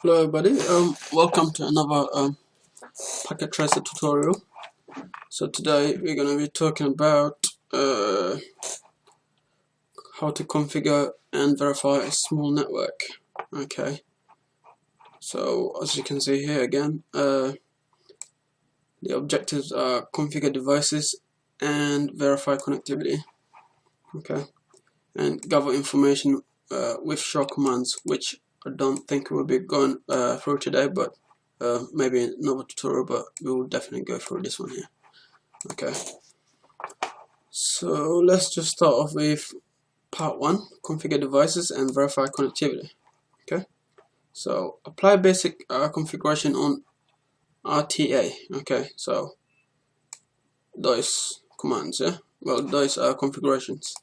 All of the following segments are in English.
Hello everybody, welcome to another packet tracer tutorial. So today we're going to be talking about how to configure and verify a small network. Okay, so as you can see here again, the objectives are configure devices and verify connectivity. Okay, and gather information with short commands, which I don't think we'll be going through today, but maybe in another tutorial, but we will definitely go through this one here. Okay, so let's just start off with part 1, configure devices and verify connectivity. Okay, so apply basic configuration on RTA. Okay, so those commands, those configurations.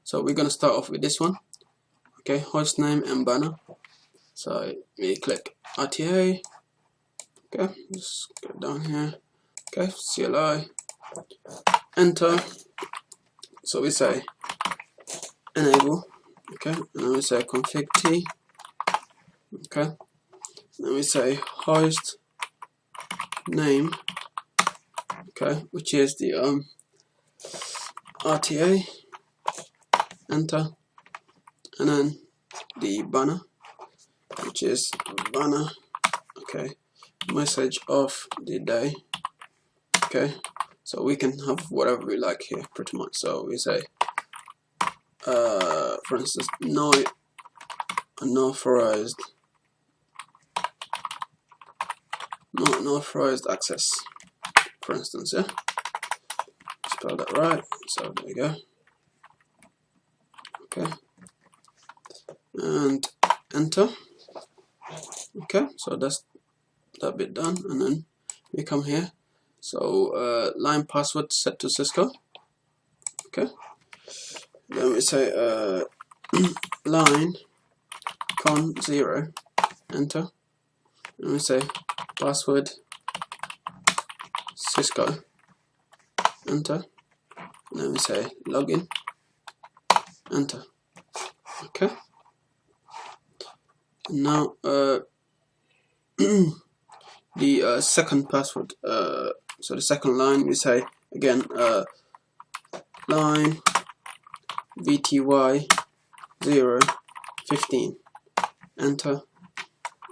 So we're gonna start off with this one. Okay, host name and banner. So we click RTA. Okay, just go down here. Okay, CLI, enter. So we say enable. Okay, and then we say config T. Okay, then we say host name. Okay, which is the RTA. Enter, and then the banner, which is banner. Okay, message of the day. Okay, so we can have whatever we like here, pretty much. So we say, for instance, no unauthorized access, for instance. Yeah, spell that right. So there you go. Okay, and enter. Okay, so that's that bit done, and then we come here. So line password set to Cisco. Okay, then we say line con 0, enter, and we say password Cisco, enter, and then we say login, enter. Okay, and now the second password, so the second line, we say again line VTY 015, enter.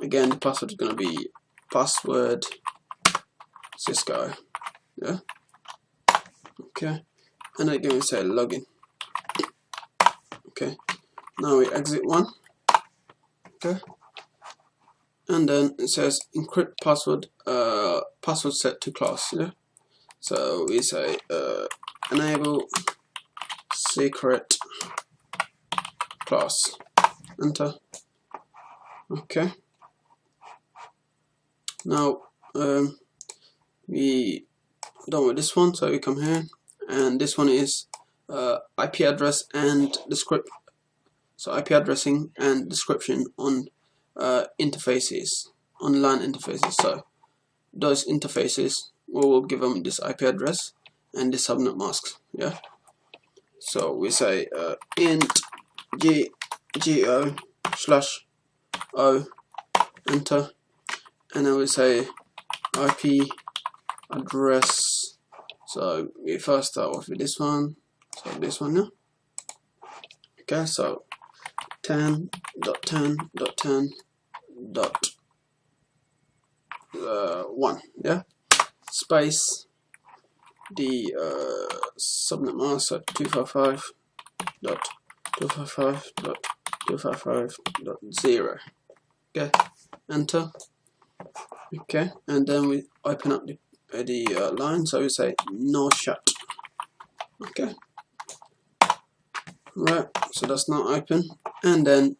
Again, the password is going to be password Cisco. Yeah. Okay, and again we say login. Okay, now we exit one. Okay, and then it says encrypt password, password set to class. Yeah, so we say enable secret class, enter. Okay, now we done with this one, so we come here, and this one is IP address and description. So IP addressing and description on interfaces, on LAN interfaces. So those interfaces, we will give them this IP address and this subnet mask. Yeah. So we say int go/o, enter, and then we say IP address. So we first start off with this one. So this one, yeah. Okay, so 10.10.10.1, yeah, space the subnet mask at 255.255.255.0. Okay, enter. Okay, and then we open up the line, so we say no shut. Okay, right, so that's not open, and then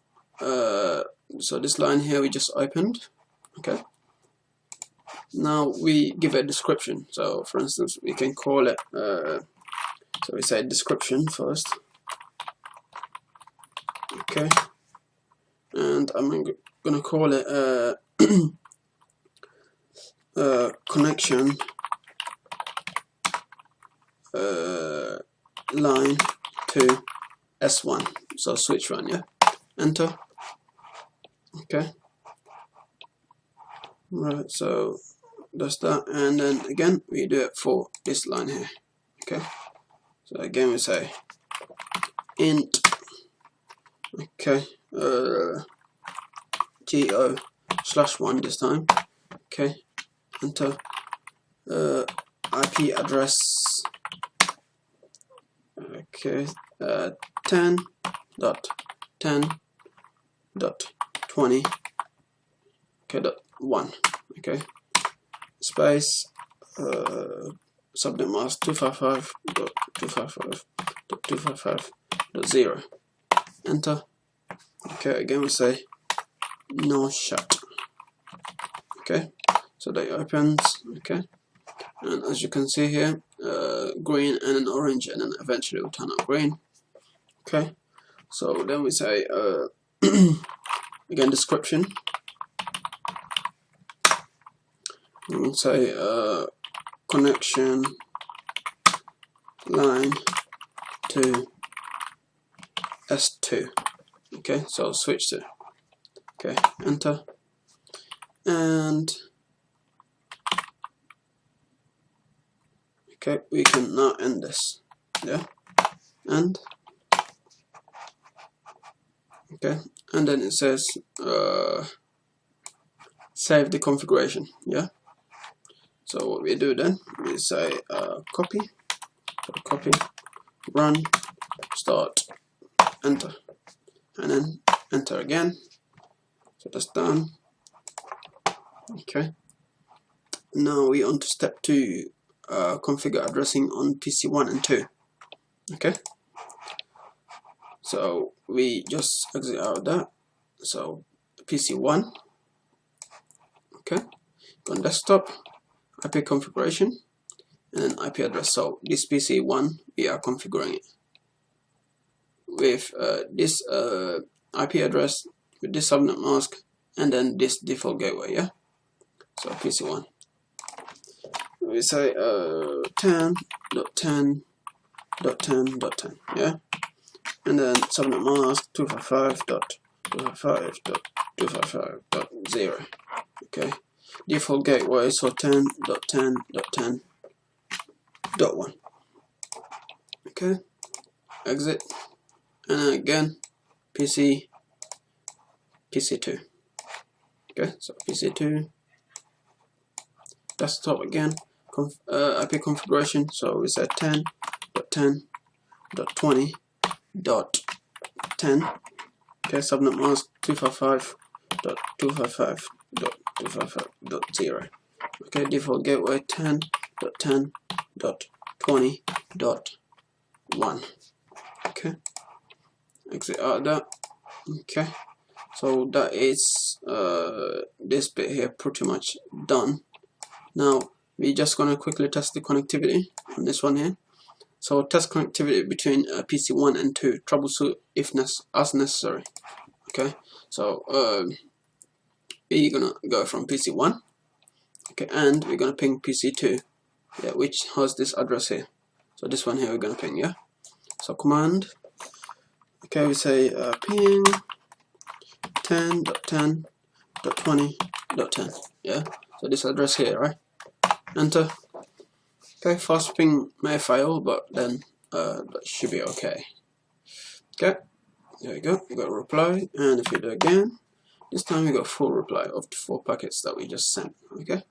so this line here we just opened. Okay, now we give it a description. So for instance, we can call it so we say description first. Okay, and I'm gonna call it connection line to S1, so switch 1, yeah, enter. Okay, Right, so that's that, and then again we do it for this line here. Okay, so again we say int, okay, go/1 this time. Okay, enter IP address, okay, 10.10.20, okay, .1, okay, space, subnet mask 255.255.255.0, enter. Okay, again we say no shut. Okay, so that opens. Okay, and as you can see here, green and then orange, and then eventually will turn out green. Okay, so then we say again description. We say connection line to S2. Okay, so switch to. Okay, enter, and okay, we can now end this. Yeah, and okay, and then it says save the configuration. Yeah, so what we do then, we say copy, run, start, enter, and then enter again. So that's done. Okay, now we on to step 2, configure addressing on PC 1 and 2. Okay, so we just exit out of that. So PC 1, okay, on desktop, IP configuration, and then IP address. So this PC 1, we are configuring it with this IP address, with this subnet mask, and then this default gateway. Yeah, so PC 1, we say 10.10.10.10, yeah, and then subnet mask 255.255.255.0. okay, default gateway, so 10.10.10.1. okay, exit, and then again PC2. Okay, so PC2, desktop again, IP configuration, so we said 10.10.20.10, okay, subnet mask 255.255.255.0, okay, default gateway 10.10.20.1, okay, exit out of that. Okay, so that is this bit here pretty much done. Now we're just gonna quickly test the connectivity on this one here. So test connectivity between PC 1 and 2, troubleshoot if as necessary. Okay, so we're gonna go from PC 1, okay, and we're gonna ping PC 2, yeah, which has this address here. So this one here we're gonna ping, yeah. So command, okay, we say ping 10.10.20.10, yeah. So this address here, right? Enter. Okay, fast ping may fail, but then that should be okay. Okay, there we go. We got a reply, and if you do again, this time we got full reply of the 4 packets that we just sent. Okay.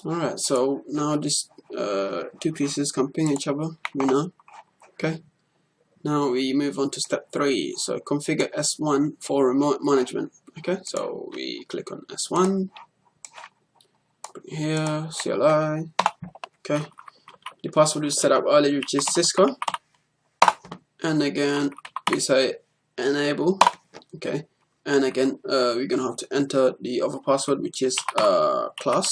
All right. So now these 2 pieces can ping each other. We know. Okay. Now we move on to step 3. So configure S1 for remote management. Okay. So we click on S1. Here, CLI. Okay, the password we set up earlier, which is Cisco, and again we say enable. Okay, and again we're gonna have to enter the other password, which is class.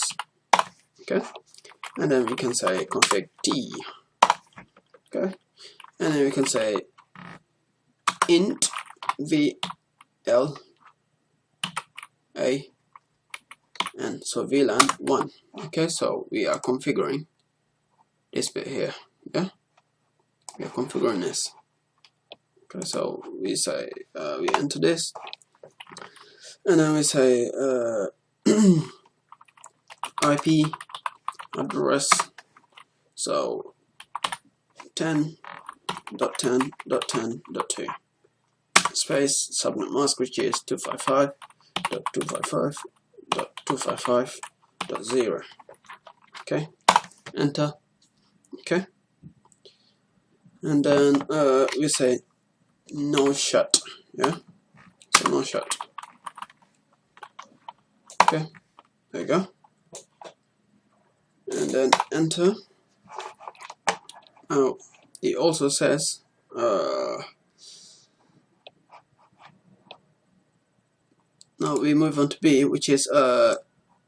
Okay, and then we can say config t. Okay, and then we can say int VL A N, so VLAN 1. Okay, so we are configuring this bit here. Yeah, we are configuring this. Okay, so we say we enter this, and then we say IP address, so 10.10.10.2 space subnet mask, which is 255.255.255.0. okay, enter. Okay, and then we say no shut. Yeah, so no shut. Okay, there you go, and then enter. Oh, it also says now we move on to B, which is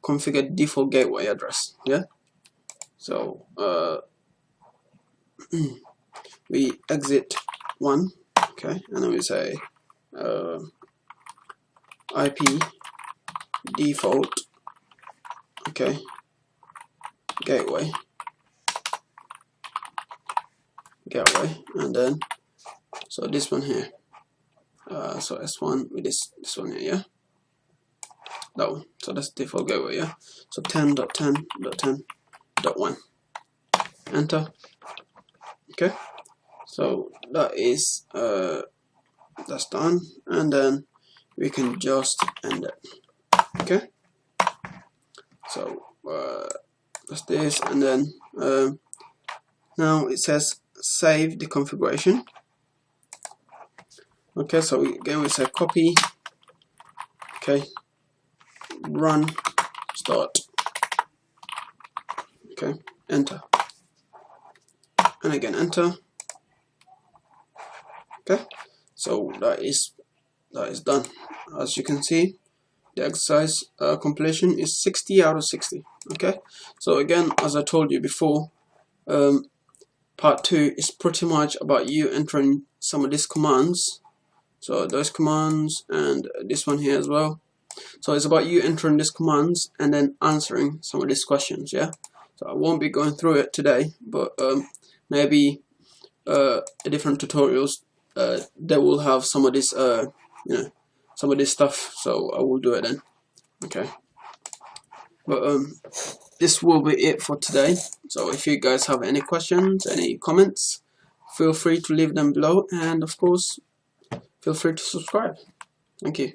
configure default gateway address. Yeah, so we exit 1. Okay, and then we say IP default, okay, gateway, and then so this one here, so S1 with this one here, yeah, that one. So that's default gateway, yeah. So 10.10.10.1, enter. Okay, so that is that's done, and then we can just end it. Okay, so that's this, and then now it says save the configuration. Okay, so again we say copy, okay, run, start, okay, enter, and again enter. Okay, so that is done. As you can see, the exercise completion is 60 out of 60. Okay, so again, as I told you before, part 2 is pretty much about you entering some of these commands, so those commands and this one here as well. So it's about you entering these commands and then answering some of these questions. Yeah, so I won't be going through it today, but maybe different tutorials they will have some of this you know, some of this stuff, so I will do it then. Okay, but this will be it for today. So if you guys have any questions, any comments, feel free to leave them below, and of course feel free to subscribe. Thank you.